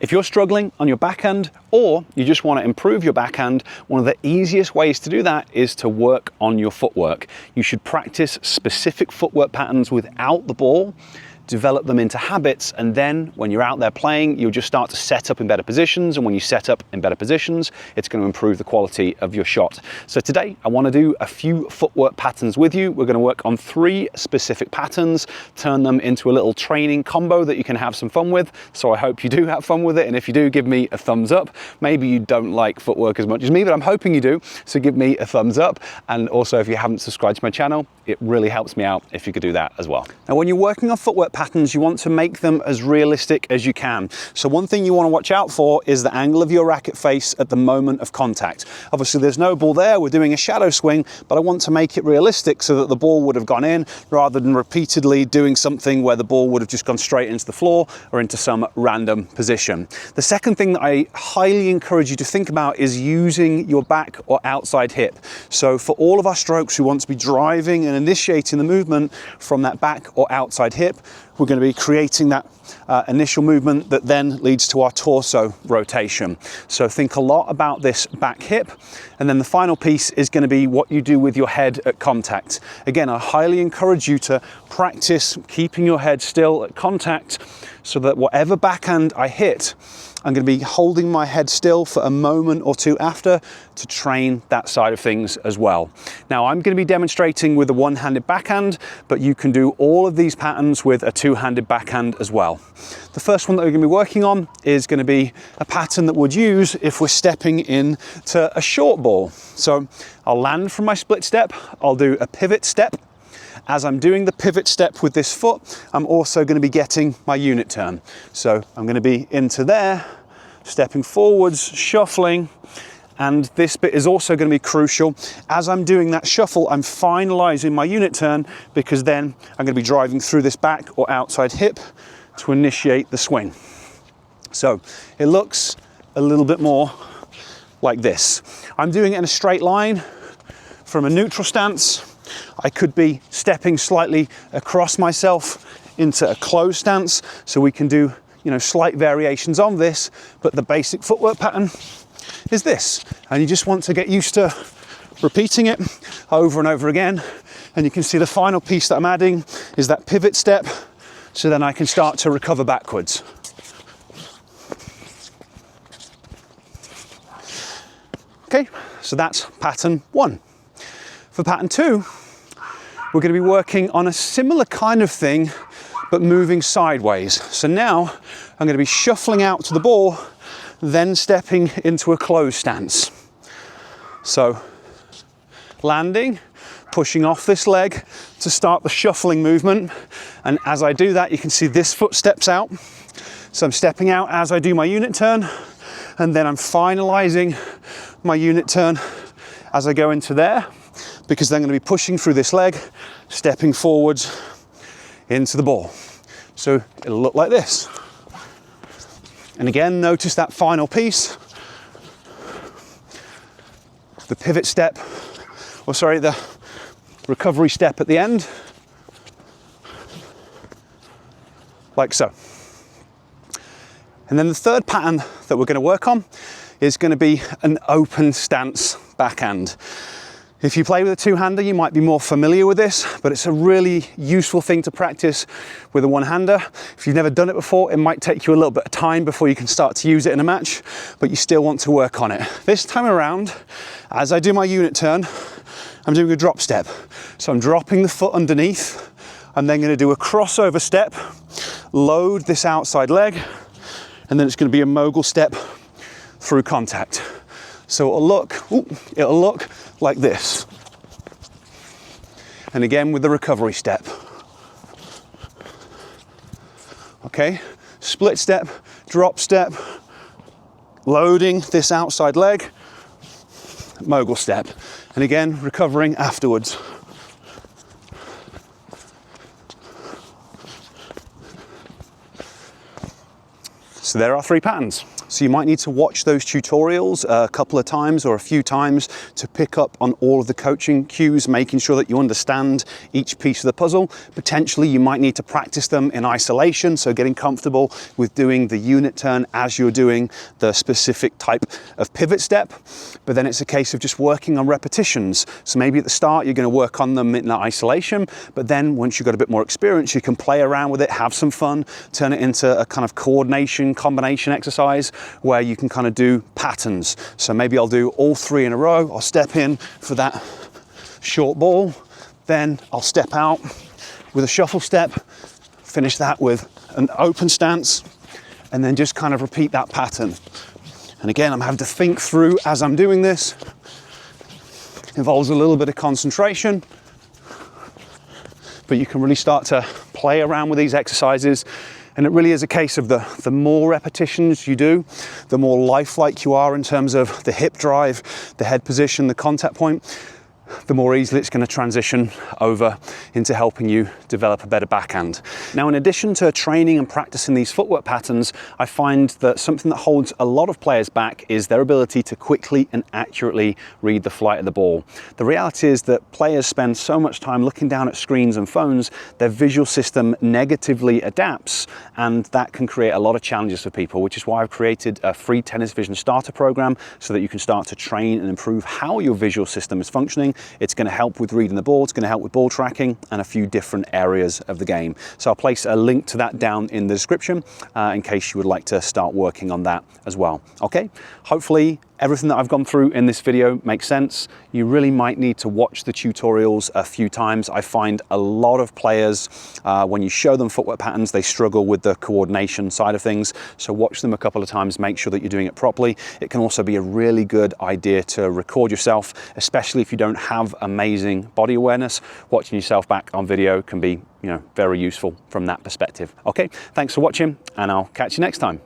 If you're struggling on your backhand or you just want to improve your backhand, one of the easiest ways to do that is to work on your footwork. You should practice specific footwork patterns without the ball, develop them into habits, and then when you're out there playing, you'll just start to set up in better positions, and when you set up in better positions, it's going to improve the quality of your shot. So today I want to do a few footwork patterns with you. We're going to work on 3 specific patterns, turn them into a little training combo that you can have some fun with. So I hope you do have fun with it, and if you do, give me a thumbs up. Maybe you don't like footwork as much as me, but I'm hoping you do, so give me a thumbs up. And also, if you haven't subscribed to my channel, it really helps me out if you could do that as well. Now, when you're working on footwork patterns, you want to make them as realistic as you can. So one thing you want to watch out for is the angle of your racket face at the moment of contact. Obviously there's no ball there, we're doing a shadow swing, but I want to make it realistic so that the ball would have gone in rather than repeatedly doing something where the ball would have just gone straight into the floor or into some random position. The second thing that I highly encourage you to think about is using your back or outside hip. So for all of our strokes, we want to be driving and initiating the movement from that back or outside hip. We're going to be creating that initial movement that then leads to our torso rotation. So think a lot about this back hip. And then the final piece is going to be what you do with your head at contact. Again, I highly encourage you to practice keeping your head still at contact so that whatever backhand I hit, I'm going to be holding my head still for a moment or two after to train that side of things as well. Now, I'm going to be demonstrating with a one-handed backhand, but you can do all of these patterns with a two-handed backhand as well. The first one that we're going to be working on is going to be a pattern that we'd use if we're stepping into a short ball. So I'll land from my split step, I'll do a pivot step. As I'm doing the pivot step with this foot, I'm also going to be getting my unit turn. So I'm going to be into there, stepping forwards, shuffling, and this bit is also going to be crucial. As I'm doing that shuffle, I'm finalizing my unit turn because then I'm going to be driving through this back or outside hip to initiate the swing. So it looks a little bit more like this. I'm doing it in a straight line from a neutral stance. I could be stepping slightly across myself into a closed stance, so we can do, slight variations on this, but the basic footwork pattern is this. And you just want to get used to repeating it over and over again. And you can see the final piece that I'm adding is that pivot step, so then I can start to recover backwards. Okay, so that's pattern 1. For pattern 2, we're going to be working on a similar kind of thing, but moving sideways. So now I'm going to be shuffling out to the ball, then stepping into a closed stance. So landing, pushing off this leg to start the shuffling movement. And as I do that, you can see this foot steps out. So I'm stepping out as I do my unit turn, and then I'm finalizing my unit turn as I go into there, because then I'm going to be pushing through this leg, stepping forwards into the ball. So it'll look like this. And again, notice that final piece, the pivot step, the recovery step at the end, like so. And then the third pattern that we're going to work on is going to be an open stance backhand. If you play with a two-hander, you might be more familiar with this, but it's a really useful thing to practice with a one-hander. If you've never done it before, it might take you a little bit of time before you can start to use it in a match, but you still want to work on it. This time around, as I do my unit turn, I'm doing a drop step. So I'm dropping the foot underneath. I'm then going to do a crossover step, load this outside leg, and then it's going to be a mogul step through contact. So it'll look like this. And again with the recovery step. Okay, split step, drop step, loading this outside leg, mogul step. And again, recovering afterwards. So So there are 3 patterns. So you might need to watch those tutorials a couple of times or a few times to pick up on all of the coaching cues, making sure that you understand each piece of the puzzle. Potentially you might need to practice them in isolation, so getting comfortable with doing the unit turn as you're doing the specific type of pivot step. But then it's a case of just working on repetitions. So maybe at the start you're going to work on them in isolation, but then once you've got a bit more experience, you can play around with it, have some fun, turn it into a kind of coordination combination exercise where you can kind of do patterns. So maybe I'll do all 3 in a row. I'll step in for that short ball, then I'll step out with a shuffle step, finish that with an open stance, and then just kind of repeat that pattern. And again, I'm having to think through as I'm doing this. Involves a little bit of concentration, but you can really start to play around with these exercises. And it really is a case of the more repetitions you do, the more lifelike you are in terms of the hip drive, the head position, the contact point, the more easily it's going to transition over into helping you develop a better backhand. Now, in addition to training and practicing these footwork patterns, I find that something that holds a lot of players back is their ability to quickly and accurately read the flight of the ball. The reality is that players spend so much time looking down at screens and phones, their visual system negatively adapts, and that can create a lot of challenges for people, which is why I've created a free tennis vision starter program so that you can start to train and improve how your visual system is functioning. It's going to help with reading the ball, it's going to help with ball tracking and a few different areas of the game. So I'll place a link to that down in the description in case you would like to start working on that as well. Okay, hopefully everything that I've gone through in this video makes sense. You really might need to watch the tutorials a few times. I find a lot of players, when you show them footwork patterns, they struggle with the coordination side of things. So watch them a couple of times, make sure that you're doing it properly. It can also be a really good idea to record yourself, especially if you don't have amazing body awareness. Watching yourself back on video can be, very useful from that perspective. Okay, thanks for watching, and I'll catch you next time.